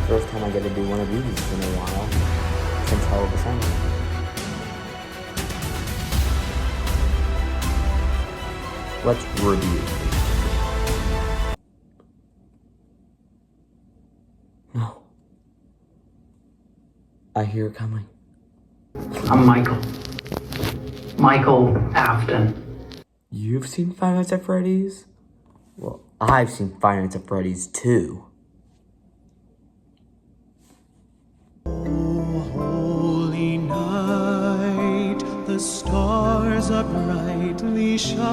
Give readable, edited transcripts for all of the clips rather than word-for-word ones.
First time I get to do one of these in a while. Since Hell of a Summer. Let's review. No. I hear it coming. I'm Michael. Michael Afton. You've seen Five Nights at Freddy's? Well, I've seen Five Nights at Freddy's too. Holy night, the stars are brightly shining.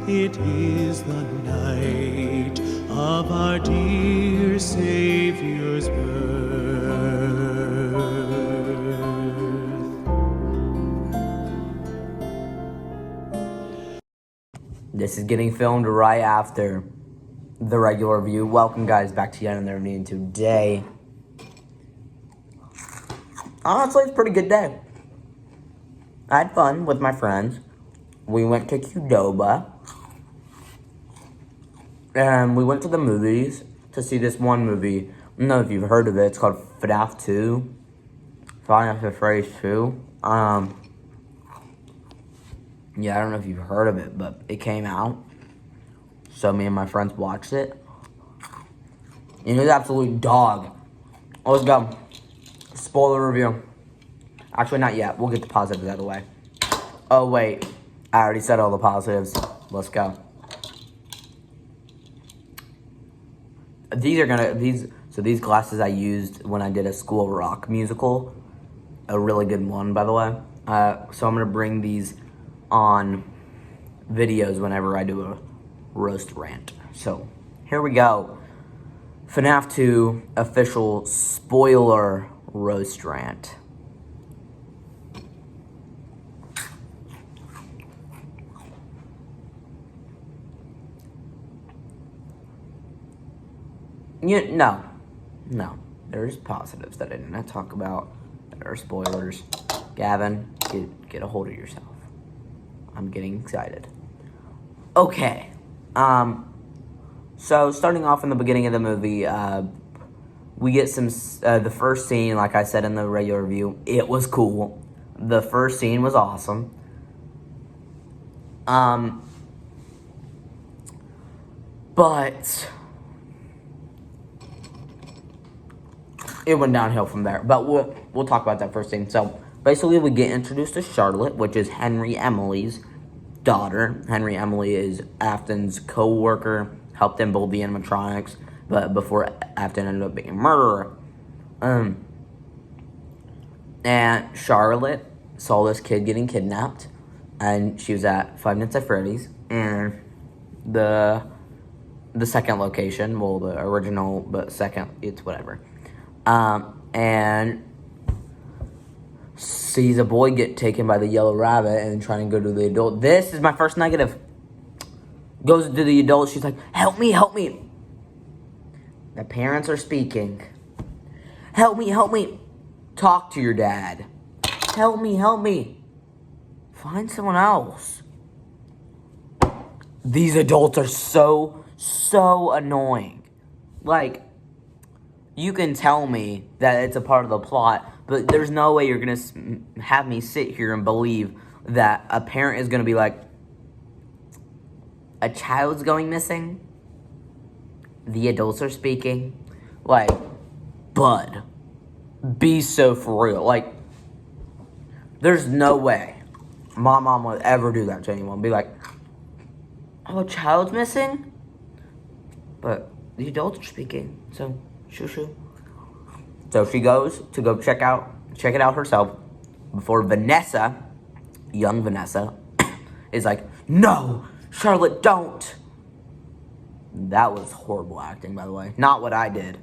It is the night of our dear Savior's birth. This is getting filmed right after the regular review. Welcome, guys, back to yet another review. Today, honestly, it's a pretty good day. I had fun with my friends. We went to Qdoba. And we went to the movies to see this one movie. I don't know if you've heard of it. It's called FNAF 2. Five Nights at Freddy's 2. Yeah, I don't know if you've heard of it, but it came out. So me and my friends watched it. And it was absolute dog. Let's go. Spoiler review. Actually, not yet. We'll get the positives out of the way. Oh, wait. I already said all the positives. Let's go. These glasses I used when I did a School Rock musical. A really good one, by the way. So I'm going to bring these on videos whenever I do a roast rant. So, here we go. FNAF 2 official spoiler roast rant. No. There's positives that I didn't talk about. There are spoilers. Gavin, get a hold of yourself. I'm getting excited. Okay. So starting off in the beginning of the movie, we get some, the first scene, like I said in the regular review, it was cool. The first scene was awesome. But it went downhill from there. But we'll talk about that first scene. So basically, we get introduced to Charlotte, which is Henry Emily's daughter. Henry Emily is Afton's co-worker, helped him build the animatronics, but before Afton ended up being a murderer. And Charlotte saw this kid getting kidnapped, and she was at Five Nights at Freddy's, and the second location, well, the original, but second, it's whatever. And sees a boy get taken by the yellow rabbit and trying to go to the adult. This is my first negative. Goes to the adult. She's like, help me, help me. The parents are speaking. Help me, help me. Talk to your dad. Help me, help me. Find someone else. These adults are so annoying. Like, you can tell me that it's a part of the plot, but there's no way you're going to have me sit here and believe that a parent is going to be like, a child's going missing? The adults are speaking? Like, bud, be so for real. Like, there's no way my mom would ever do that to anyone. Be like, oh, a child's missing? But the adults are speaking, so shoo. So she goes to go check it out herself before Vanessa, young Vanessa, is like, no, Charlotte, don't. That was horrible acting, by the way. Not what I did.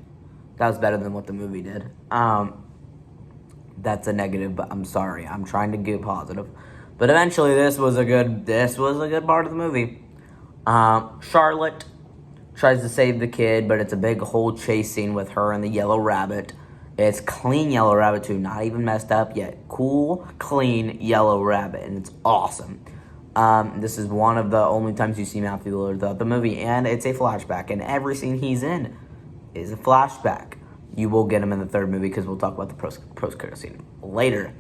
That was better than what the movie did. That's a negative, but I'm sorry. I'm trying to get positive. But eventually, this was a good part of the movie. Charlotte tries to save the kid, but it's a big whole chase scene with her and the yellow rabbit. It's clean yellow rabbit too, not even messed up yet. Cool, clean yellow rabbit, and it's awesome. This is one of the only times you see Matthew Lillard throughout the movie, and it's a flashback. And every scene he's in, is a flashback. You will get him in the third movie because we'll talk about the post-credit scene later.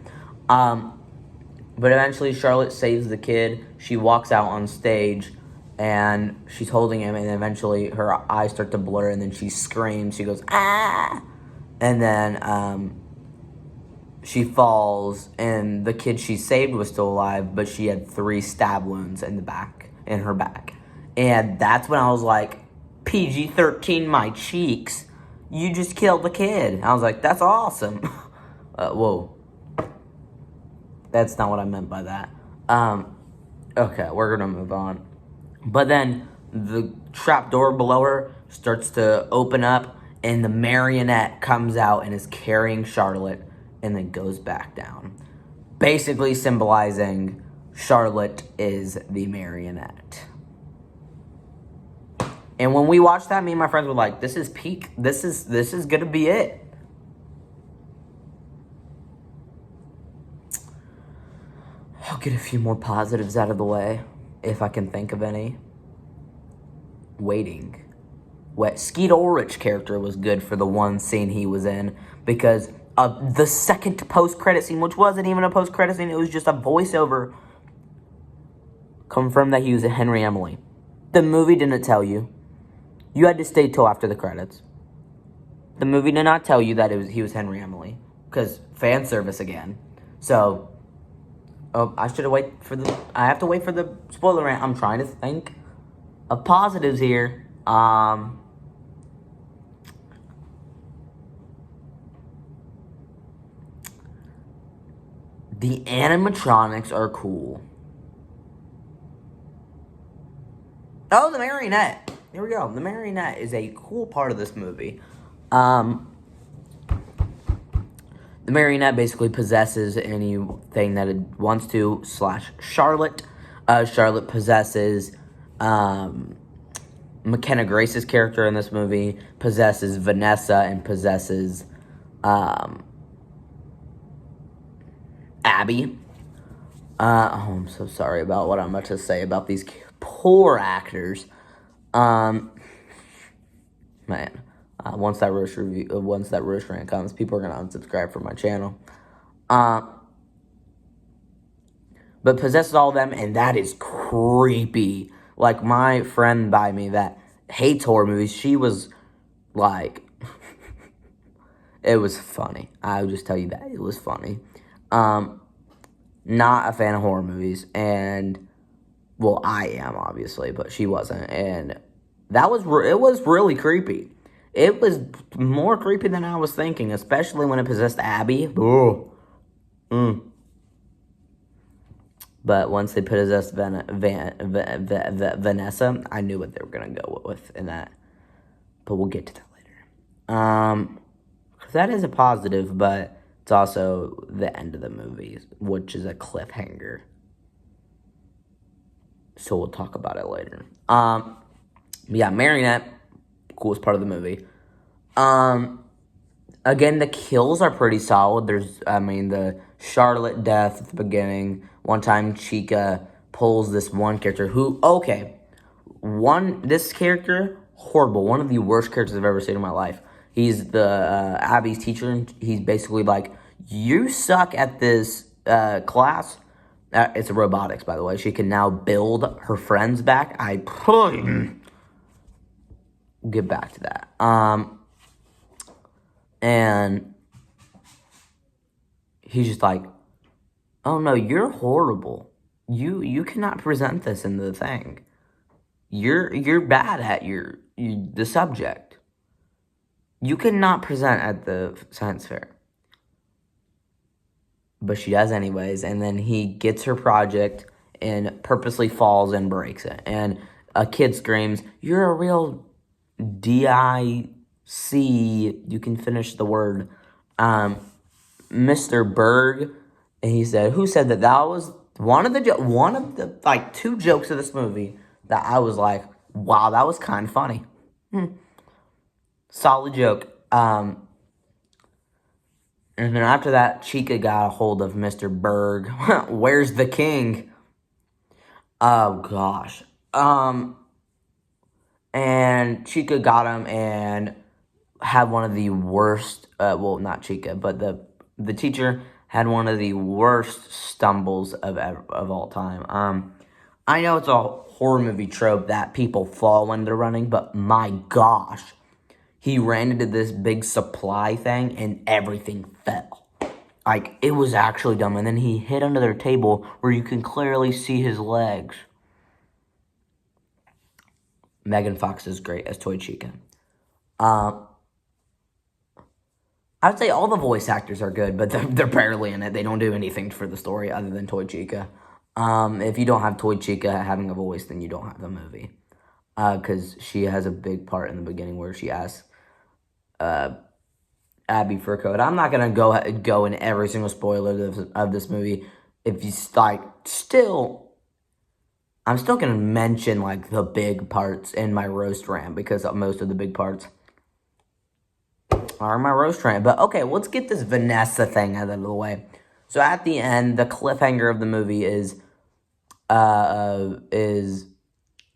But eventually Charlotte saves the kid. She walks out on stage and she's holding him, and eventually her eyes start to blur, and then she screams. She goes, ah! And then she falls, and the kid she saved was still alive, but she had 3 stab wounds in her back. And that's when I was like, PG-13 my cheeks. You just killed the kid. I was like, that's awesome. Whoa. That's not what I meant by that. Okay, we're gonna move on. But then the trapdoor below her starts to open up, and the marionette comes out and is carrying Charlotte, and then goes back down. Basically symbolizing Charlotte is the marionette. And when we watched that, me and my friends were like, this is peak. This is gonna be it. I'll get a few more positives out of the way, if I can think of any. Waiting. Skeet Ulrich's character was good for the one scene he was in, because the second post-credit scene, which wasn't even a post-credit scene, it was just a voiceover, confirmed that he was a Henry Emily. The movie didn't tell you. You had to stay till after the credits. The movie did not tell you that he was Henry Emily, because fan service again. So, I have to wait for the spoiler rant. I'm trying to think of positives here. The animatronics are cool. Oh, the marionette. Here we go. The marionette is a cool part of this movie. The marionette basically possesses anything that it wants to, / Charlotte. Charlotte possesses McKenna Grace's character in this movie, possesses Vanessa, and possesses Abby. I'm so sorry about what I'm about to say about these poor actors. Man, once that roast rant comes, people are gonna unsubscribe from my channel. But possesses all of them, and that is creepy. Like, my friend by me that hates horror movies, she was like, it was funny. I'll just tell you that it was funny. Not a fan of horror movies, and well, I am obviously, but she wasn't, and it was really creepy. It was more creepy than I was thinking, especially when it possessed Abby. Ooh. But once they possessed Vanessa, I knew what they were gonna go with in that. But we'll get to that later. That is a positive, but it's also the end of the movie, which is a cliffhanger. So we'll talk about it later. Yeah, marionette, coolest part of the movie. Again, the kills are pretty solid. There's, the Charlotte death at the beginning. One time, Chica pulls this one character this character, horrible. One of the worst characters I've ever seen in my life. He's the Abby's teacher, and he's basically like, you suck at this class. It's a robotics, by the way. She can now build her friends back. Get back to that. And he's just like, oh no, you're horrible. You cannot present this in the thing. You're bad at the subject. You cannot present at the science fair. But she does anyways, and then he gets her project and purposely falls and breaks it. And a kid screams, "You're a real DIC," you can finish the word, Mr. Berg. And he said, who said that? That was one of the like 2 jokes of this movie that I was like, wow, that was kind of funny. Solid joke. And then after that, Chica got a hold of Mr. Berg. Where's the king? Oh, gosh. And Chica got him, and had one of the worst, well, not Chica, but the teacher had one of the worst stumbles of all time. I know it's a horror movie trope that people fall when they're running, but my gosh, he ran into this big supply thing and everything fell. Like, it was actually dumb. And then he hit under their table where you can clearly see his legs. Megan Fox is great as Toy Chica. I would say all the voice actors are good, but they're barely in it. They don't do anything for the story other than Toy Chica. If you don't have Toy Chica having a voice, then you don't have the movie. Because she has a big part in the beginning where she asks Abby for a code. I'm not going to go in every single spoiler of this movie. If you like, I'm still going to mention like the big parts in my roast rant because most of the big parts are my roast rant. But okay, let's get this Vanessa thing out of the way. So at the end, the cliffhanger of the movie is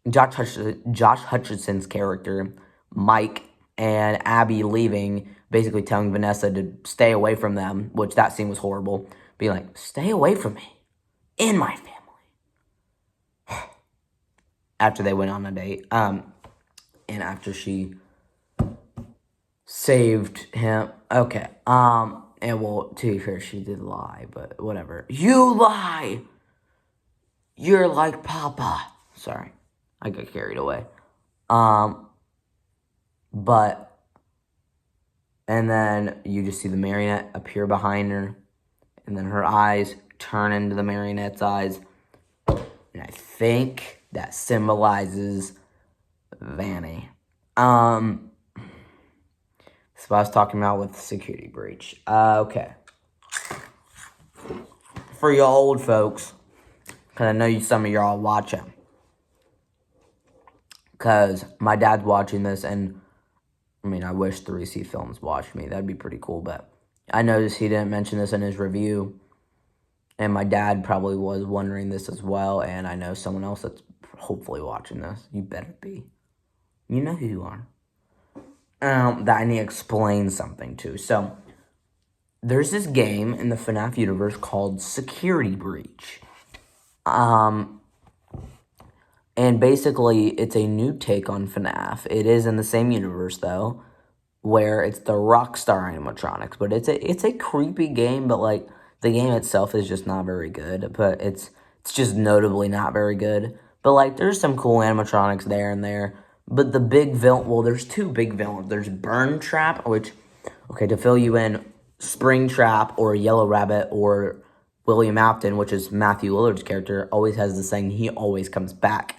Josh Hutcherson's character, Mike, and Abby leaving, basically telling Vanessa to stay away from them, which that scene was horrible. Being like, stay away from me, in my family. After they went on a date, and after she saved him, okay, and well, to be fair, she did lie, but whatever. You lie! You're like Papa. Sorry, I got carried away. But, and then you just see the marionette appear behind her, and then her eyes turn into the marionette's eyes, and I think that symbolizes Vanny. That's what I was talking about with the security breach. Okay. For you old folks, because I know some of y'all watching, because my dad's watching this, and I mean, I wish 3C Films watched me. That'd be pretty cool, but I noticed he didn't mention this in his review, and my dad probably was wondering this as well, and I know someone else that's hopefully watching this. You better be. You know who you are. That I need to explain something to. So, there's this game in the FNAF universe called Security Breach. And basically, it's a new take on FNAF. It is in the same universe, though, where it's the Rockstar animatronics. But it's a creepy game, but, like, the game itself is just not very good. But it's just notably not very good. But, like, there's some cool animatronics there and there. But the big villain, well, there's two big villains. There's Burn Trap, which, okay, to fill you in, Spring Trap or Yellow Rabbit or William Afton, which is Matthew Lillard's character, always has the saying, he always comes back.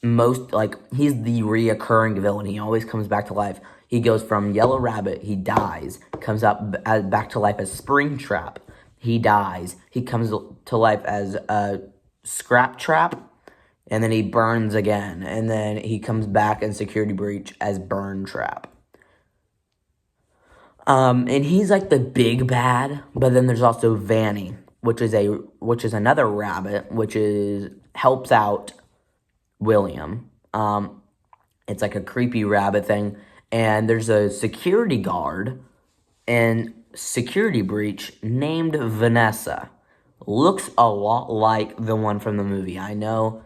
He's the reoccurring villain. He always comes back to life. He goes from Yellow Rabbit, he dies, comes up back to life as Spring Trap, he dies. He comes to life as Scrap Trap, and then he burns again. And then he comes back in Security Breach as Burn Trap. And he's like the big bad, but then there's also Vanny, which is another rabbit, helps out William. It's like a creepy rabbit thing, and there's a security guard in Security Breach named Vanessa. Looks a lot like the one from the movie. I know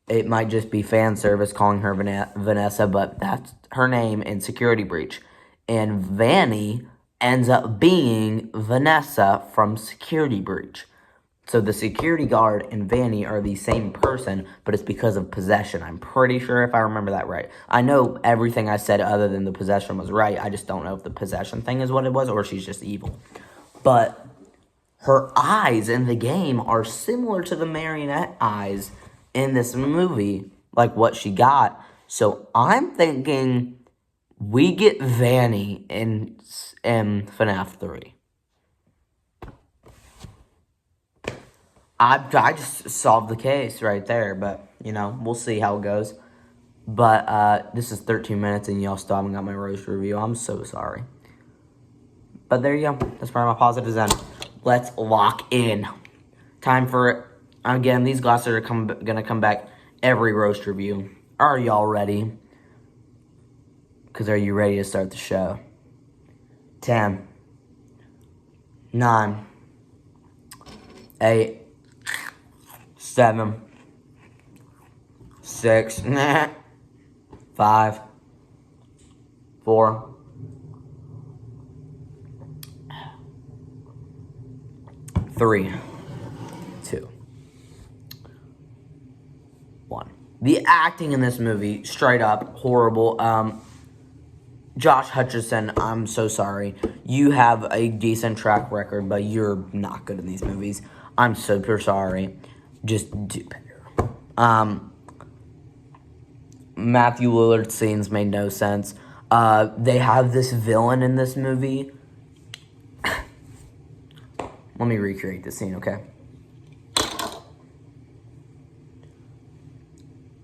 it might just be fan service calling her Vanessa, but that's her name in Security Breach. And Vanny ends up being Vanessa from Security Breach. So the security guard and Vanny are the same person, but it's because of possession. I'm pretty sure if I remember that right. I know everything I said other than the possession was right. I just don't know if the possession thing is what it was or she's just evil. But her eyes in the game are similar to the marionette eyes in this movie, like what she got. So I'm thinking we get Vanny in FNAF 3. I just solved the case right there, but, we'll see how it goes. But this is 13 minutes, and y'all still haven't got my roast review. I'm so sorry. But there you go. That's where my positives end. Let's lock in. Time for it. Again, these glasses are going to come back every roast review. Are y'all ready? Because are you ready to start the show? 10, 9, 8, 7, 6, 5, 4, 3, 2, 1. The acting in this movie, straight up horrible. Josh Hutcherson, I'm so sorry. You have a decent track record, but you're not good in these movies. I'm super sorry. Just do better. Matthew Lillard's scenes made no sense. They have this villain in this movie. Let me recreate this scene, okay?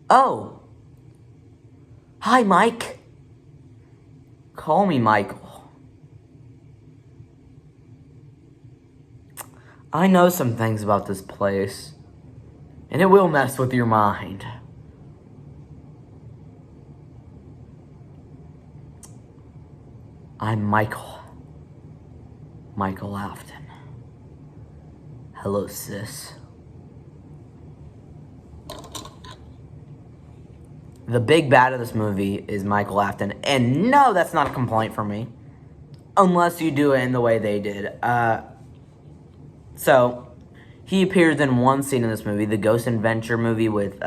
Oh. Hi, Mike. Call me Michael. I know some things about this place, and it will mess with your mind. I'm Michael. Michael Afton. Hello, sis. The big bad of this movie is Michael Afton. And no, that's not a complaint from me. Unless you do it in the way they did. So, he appears in one scene in this movie, the Ghost Adventure movie with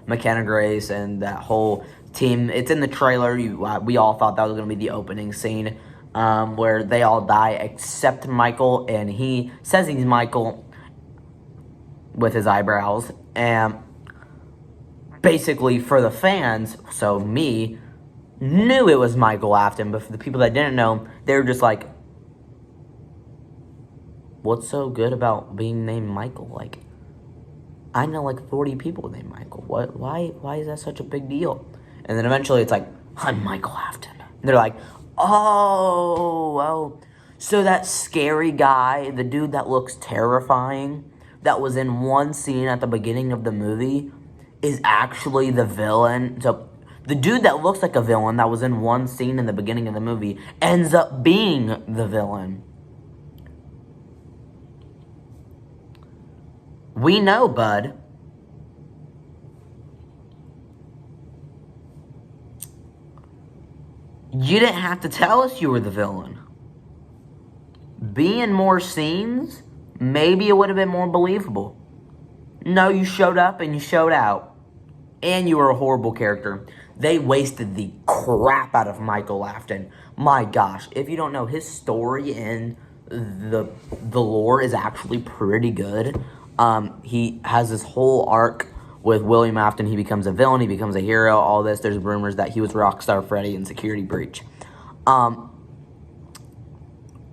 McKenna Grace and that whole team. It's in the trailer. We all thought that was going to be the opening scene where they all die except Michael. And he says he's Michael with his eyebrows. And basically, for the fans, so me, knew it was Michael Afton. But for the people that didn't know, they were just like, what's so good about being named Michael? Like, I know like 40 people named Michael. Why is that such a big deal? And then eventually it's like, I'm Michael Afton. And they're like, oh. So that scary guy, the dude that looks terrifying, that was in one scene at the beginning of the movie, is actually the villain. So the dude that looks like a villain that was in one scene in the beginning of the movie ends up being the villain. We know, bud. You didn't have to tell us you were the villain. Be in more scenes, maybe it would have been more believable. No, you showed up and you showed out. And you were a horrible character. They wasted the crap out of Michael Afton. My gosh, if you don't know, his story in the lore is actually pretty good. He has this whole arc with William Afton. He becomes a villain, he becomes a hero, all this. There's rumors that he was Rockstar Freddy in Security Breach.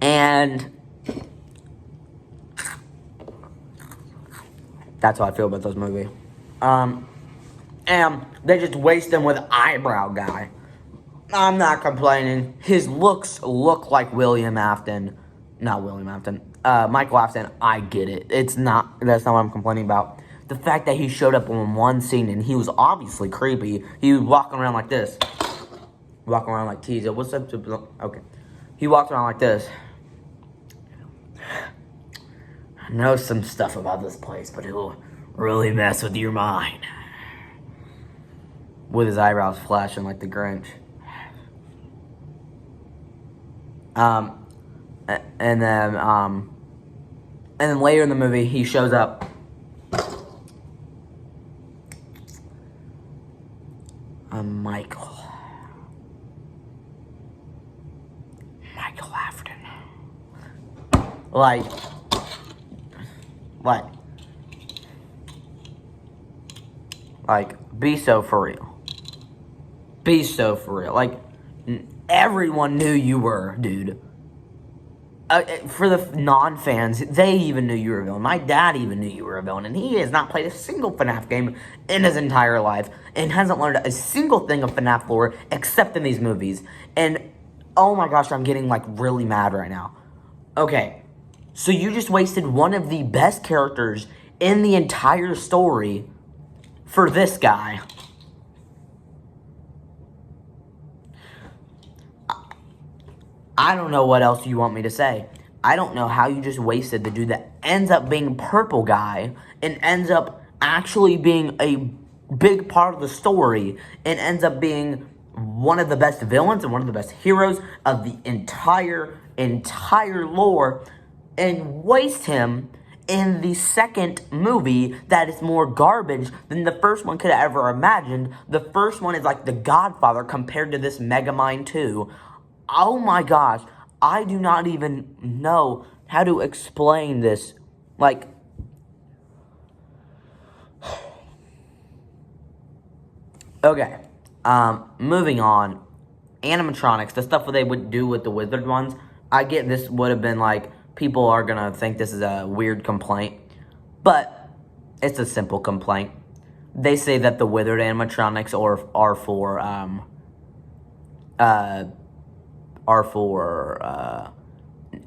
And that's how I feel about those movies. And they just waste him with eyebrow guy. I'm not complaining. His looks look like William Afton. Not William Afton. Michael Afton, I get it. That's not what I'm complaining about. The fact that he showed up in one scene and he was obviously creepy. He was walking around like this. Walking around like Teaser. What's up? Okay. He walked around like this. I know some stuff about this place, but it'll really mess with your mind. With his eyebrows flashing like the Grinch. And then later in the movie, he shows up. Michael Afton. Like, be so for real. Be so for real. Like, everyone knew you were, dude. For the non-fans, they even knew you were a villain. My dad even knew you were a villain, and he has not played a single FNAF game in his entire life, and hasn't learned a single thing of FNAF lore except in these movies. And, oh my gosh, I'm getting, like, really mad right now. Okay, so you just wasted one of the best characters in the entire story for this guy. I don't know what else you want me to say. I don't know how you just wasted the dude that ends up being Purple Guy and ends up actually being a big part of the story and ends up being one of the best villains and one of the best heroes of the entire lore, and waste him in the second movie that is more garbage than the first one could have ever imagined. The first one is like The Godfather compared to this Megamind 2. Oh my gosh, I do not even know how to explain this. Like, okay, moving on. Animatronics, the stuff that they would do with the wizard ones. I get this would have been like, people are gonna think this is a weird complaint, but it's a simple complaint. They say that the withered animatronics are for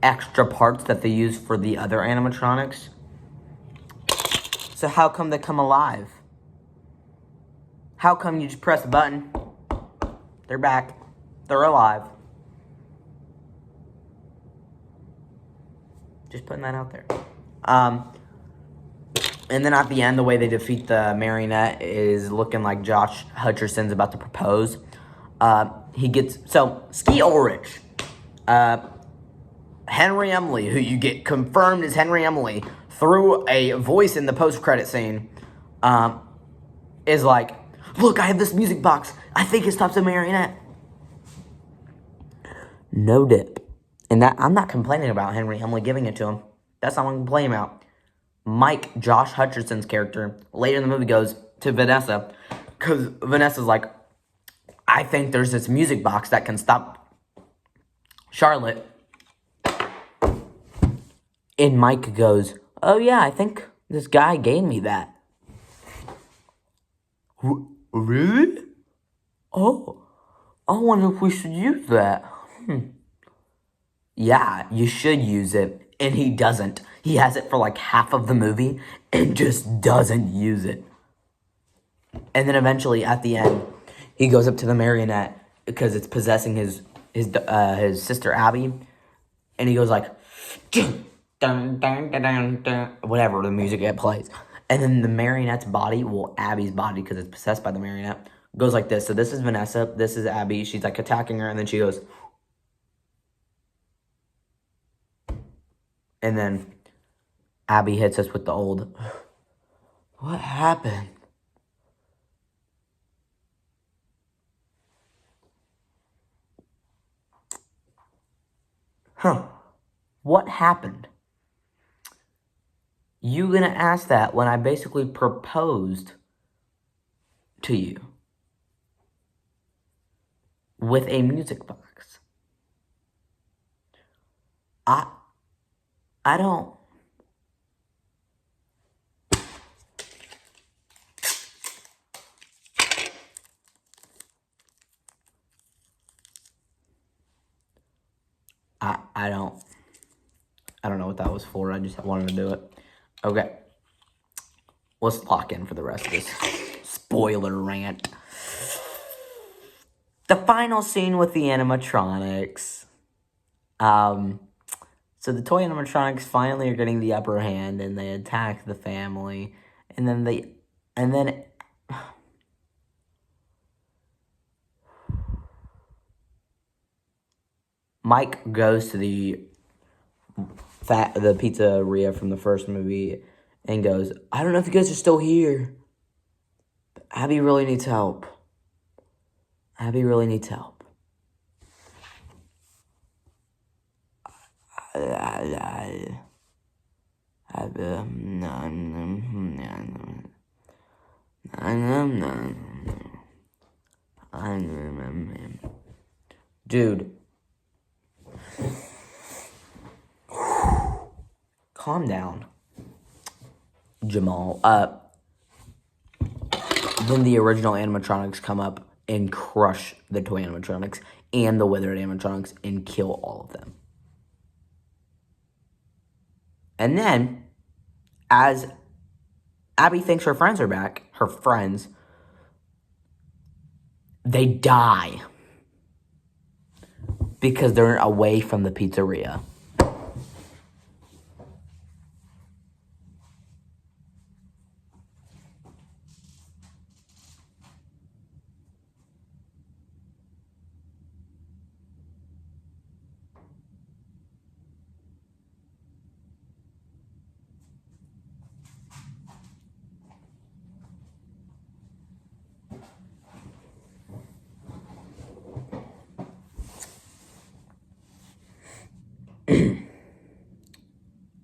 extra parts that they use for the other animatronics. So how come they come alive? How come you just press a button? They're back. They're alive. Just putting that out there. And then at the end, the way they defeat the marionette is looking like Josh Hutcherson's about to propose. He gets... So, Ski Ulrich. Henry Emily, who you get confirmed as Henry Emily through a voice in the post-credit scene, is like, look, I have this music box. I think it stops a marionette. No dip. And that I'm not complaining about Henry Emily giving it to him. That's not what I'm complaining about. Mike, Josh Hutcherson's character, later in the movie goes to Vanessa, because Vanessa's like, I think there's this music box that can stop Charlotte. And Mike goes, oh yeah, I think this guy gave me that. Really? Oh, I wonder if we should use that. Yeah, you should use it. And he doesn't. He has it for like half of the movie and just doesn't use it. And then eventually at the end, he goes up to the marionette because it's possessing his sister Abby. And he goes like, dun, dun, dun, dun, dun, whatever the music it plays. And then the marionette's body, well, Abby's body, because it's possessed by the marionette, goes like this. So this is Vanessa. This is Abby. She's like attacking her. And then she goes. And then Abby hits us with the old, what happened? What happened? You gonna ask that when I basically proposed to you with a music box? I don't. I don't know what that was for. I just wanted to do it. Okay. Let's lock in for the rest of this spoiler rant. The final scene with the animatronics. So the toy animatronics finally are getting the upper hand and they attack the family. And then Mike goes to the pizzeria from the first movie and goes, I don't know if you guys are still here, but Abby really needs help. Abby really needs help. Dude. Calm down, Jamal. Then the original animatronics come up and crush the toy animatronics and the withered animatronics and kill all of them. And then, as Abby thinks her friends are back, they die. because they're away from the pizzeria.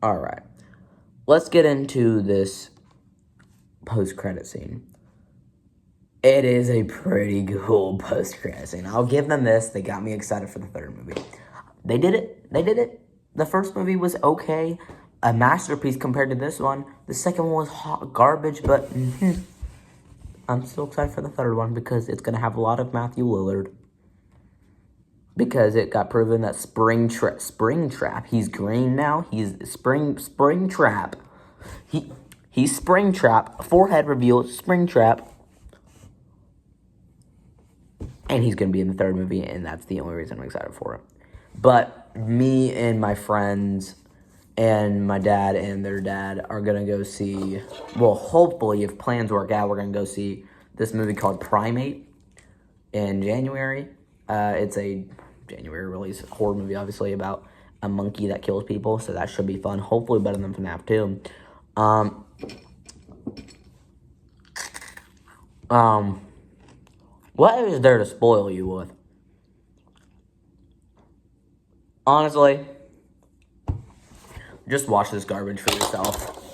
All right, let's get into this post-credit scene. It is a pretty cool post-credit scene. I'll give them this. They got me excited for the third movie. They did it. The first movie was okay, a masterpiece compared to this one. The second one was hot garbage, but I'm still excited for the third one because it's gonna have a lot of Matthew Lillard. Because it got proven that Springtrap. He's green now. He's Springtrap. He's Springtrap. Forehead reveal. Springtrap. And he's gonna be in the third movie, and that's the only reason I'm excited for it. But me and my friends and my dad and their dad are gonna go see. Well, hopefully, if plans work out, we're gonna go see this movie called Primate in January. It's a January release horror movie, obviously, about a monkey that kills people, so that should be fun. Hopefully better than FNAF 2. What is there to spoil you with? Honestly, just watch this garbage for yourself.